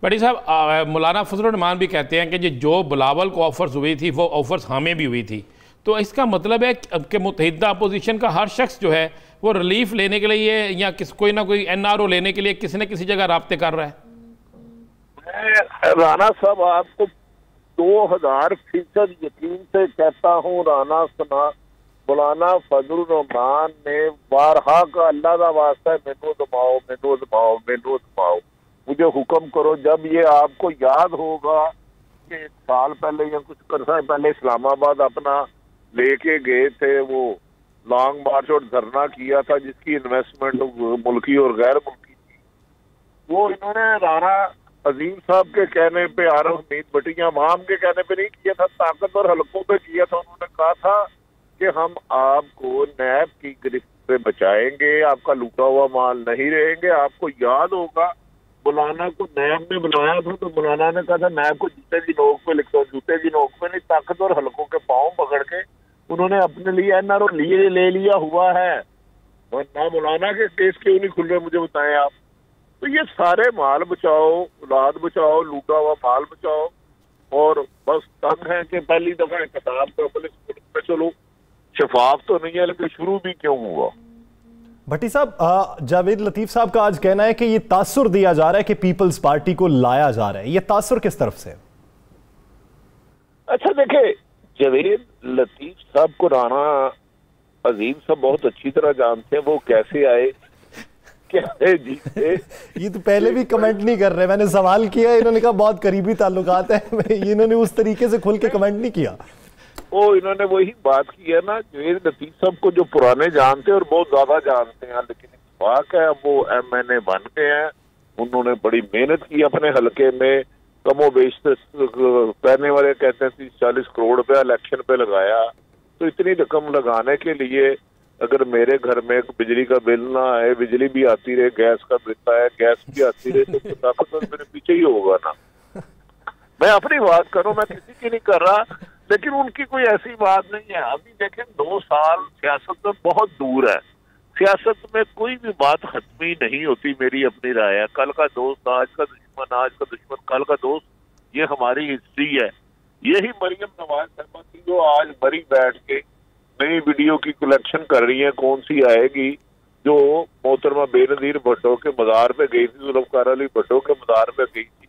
بڑی صاحب مولانا فضل الرحمان بھی کہتے ہیں کہ جو بلاول کو آفرز ہوئی تھی وہ آفرز ہمیں بھی ہوئی تھی، تو اس کا مطلب ہے کہ متحدہ اپوزیشن کا ہر شخص جو ہے وہ ریلیف لینے کے لیے یا کوئی نہ کوئی این آر او لینے کے لیے کسی نہ کسی جگہ رابطے کر رہا ہے؟ میں رانا صاحب آپ کو 2000% یقین سے کہتا ہوں، مولانا فضل الرحمان نے بارہا کا اللہ کا واسطہ ہے مینو دماؤ مجھے حکم کرو، جب یہ آپ کو یاد ہوگا کہ 1 سال پہلے یا کچھ عرصہ پہلے اسلام آباد اپنا لے کے گئے تھے، وہ لانگ مارچ اور دھرنا کیا تھا جس کی انویسٹمنٹ ملکی اور غیر ملکی تھی، وہ انہوں نے رانا عظیم صاحب کے کہنے پہ، عارف حمید بٹی عوام کے کہنے پہ نہیں کیا تھا، طاقتور حلقوں پہ کیا تھا۔ انہوں نے کہا تھا کہ ہم آپ کو نیب کی گرفت سے بچائیں گے، آپ کا لوٹا ہوا مال نہیں رہیں گے۔ آپ کو یاد ہوگا مولانا کو نیب نے بنایا تھا تو مولانا نے کہا تھا نیب کو جوتے کی نوک پہ لکھو، جوتے کی نوک پہ نہیں، طاقتور حلقوں کے پاؤں پکڑ کے انہوں نے اپنے لیے این آر او لے لیا ہوا ہے۔ اور نہ مولانا کے کیس کیوں نہیں کھل رہے مجھے بتائیں آپ؟ تو یہ سارے مال بچاؤ، اولاد بچاؤ، لوٹا ہوا مال بچاؤ، اور بس تنگ ہے کہ پہلی دفعہ کتاب کو اپنے میں چلو شفاف تو نہیں ہے لیکن شروع بھی کیوں ہوا؟ بھٹی صاحب، جاوید لطیف صاحب کا آج کہنا ہے کہ یہ تاثر دیا جا رہا ہے کہ پیپلز پارٹی کو لایا جا رہا ہے، یہ تاثر کس طرف سے؟ اچھا دیکھیں، جاوید لطیف صاحب کو رانا عظیم صاحب بہت اچھی طرح جانتے ہیں، وہ کیسے آئے کیسے جیتے۔ یہ تو پہلے بھی کمنٹ نہیں کر رہے، میں نے سوال کیا، انہوں نے کہا بہت قریبی تعلقات ہیں، انہوں نے اس طریقے سے کھل کے کمنٹ نہیں کیا۔ انہوں نے وہی بات کی ہے نا، جاوید لطیف صاحب کو جو پرانے جانتے ہیں اور بہت زیادہ جانتے ہیں، لیکن اتفاق ہے وہ ایم این اے بن گئے ہیں، انہوں نے بڑی محنت کی اپنے حلقے میں، کم و بیش پہنے والے کہتے ہیں 30-40 کروڑ روپیہ الیکشن پہ لگایا، تو اتنی رقم لگانے کے لیے اگر میرے گھر میں بجلی کا بل نہ آئے، بجلی بھی آتی رہے، گیس کا بل آئے، گیس بھی آتی رہے، تو طاقت میرے پیچھے ہی ہوگا نا۔ میں اپنی بات کروں، میں کسی کی نہیں کر رہا، لیکن ان کی کوئی ایسی بات نہیں ہے۔ ابھی دیکھیں 2 سال سیاست میں بہت دور ہے، سیاست میں کوئی بھی بات حتمی نہیں ہوتی، میری اپنی رائے ہے۔ کل کا دوست آج کا دشمن، آج کا دشمن کل کا دوست، یہ ہماری ہسٹری ہے۔ یہی مریم نواز صاحبہ تھی جو آج مری بیٹھ کے نئی ویڈیو کی کلیکشن کر رہی ہیں، کون سی آئے گی، جو محترمہ بے نظیر بھٹو کے مزار پہ گئی تھی، ذوالفقار علی بھٹو کے مزار پہ گئی تھی،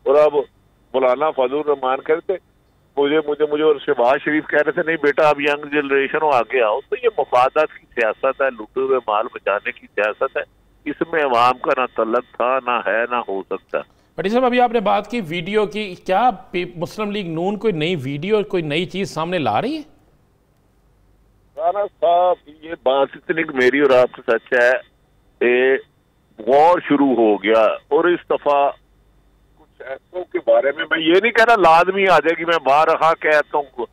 اور اب مولانا فضل الرحمان کہتے مجھے اور شہباز شریف کہہ رہے تھے نہیں بیٹا اب ینگ جنریشن ہو آگے آؤ۔ تو یہ مفادات کی سیاست ہے، لوٹے ہوئے مال بچانے کی سیاست ہے، اس میں عوام کا نہ تعلق تھا، نہ ہے، نہ ہو سکتا۔ بھٹی صاحب ابھی آپ نے بات کی ویڈیو کی، کیا مسلم لیگ نون کوئی نئی ویڈیو، کوئی نئی چیز سامنے لا رہی ہے؟ رانا صاحب یہ بات اتنی میری اور آپ سے سچ ہے، وار شروع ہو گیا، اور اس دفعہ کچھ ایسوں کے بارے میں یہ نہیں کہنا لازمی آ جائے گی، میں بارہا کہتا ہوں،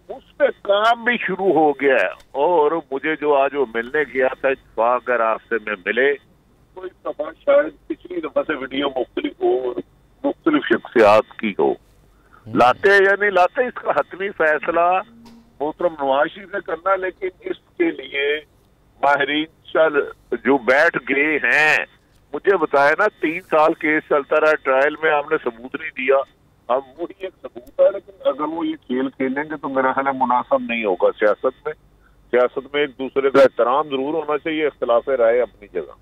اس پہ کام بھی شروع ہو گیا ہے۔ اور مجھے جو آج وہ ملنے گیا تھا، اتفاق اگر آپ سے میں ملے تو اس دفعہ شاید پچھلی دفعہ سے ویڈیو مختلف ہو اور مختلف شخصیات کی ہو، لاتے یا نہیں لاتے اس کا حتمی فیصلہ محترم نواز شریف نے کرنا، لیکن اس کے لیے ماہرین جو بیٹھ گئے ہیں، مجھے بتایا نا 3 سال کیس چلتا رہا، ٹرائل میں ہم نے ثبوت نہیں دیا، اب وہی ایک ثبوت ہے، لیکن اگر وہ یہ کھیل کھیلیں گے تو میرا خیال ہے مناسب نہیں ہوگا۔ سیاست میں ایک دوسرے کا احترام ضرور ہونا چاہیے، اختلاف رائے اپنی جگہ۔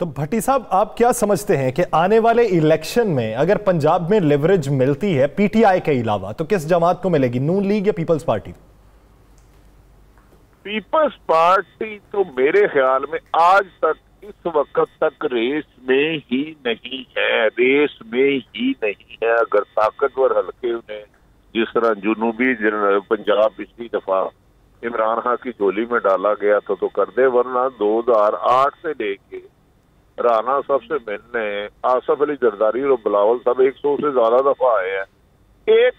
تو بھٹی صاحب آپ کیا سمجھتے ہیں کہ آنے والے الیکشن میں اگر پنجاب میں لیوریج ملتی ہے پی ٹی آئی کے علاوہ تو کس جماعت کو ملے گی، نون لیگ یا پیپلز پارٹی؟ پیپلز پارٹی تو میرے خیال میں آج تک اس وقت تک ریس میں ہی نہیں ہے، اگر طاقتور حلقے انہیں جس طرح جنوبی پنجاب پچھلی دفعہ عمران خان کی جھولی میں ڈالا گیا تھا تو کر دے، ورنہ 2008 سے لے کے رانا صاحب سے ملنے آصف علی زرداری اور بلاول صاحب 100 سے زیادہ دفعہ آئے ہیں، ایک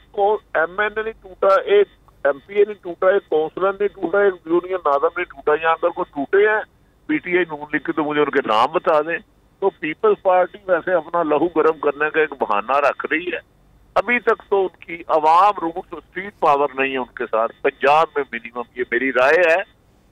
ایم این اے نہیں ٹوٹا، ایک ایم پی اے نہیں ٹوٹا، ایک کونسلر نہیں ٹوٹا، ایک یونین ناظم نہیں ٹوٹا۔ یہاں اگر کوئی ٹوٹے ہیں P T I known league کے تو مجھے ان کے نام بتا دیں۔ تو پیپلز پارٹی ویسے اپنا لہو گرم کرنے کا ایک بہانہ رکھ رہی ہے، ابھی تک تو ان کی عوام روٹ اسٹریٹ پاور نہیں ہے ان کے ساتھ پنجاب میں منیمم، یہ میری رائے ہے۔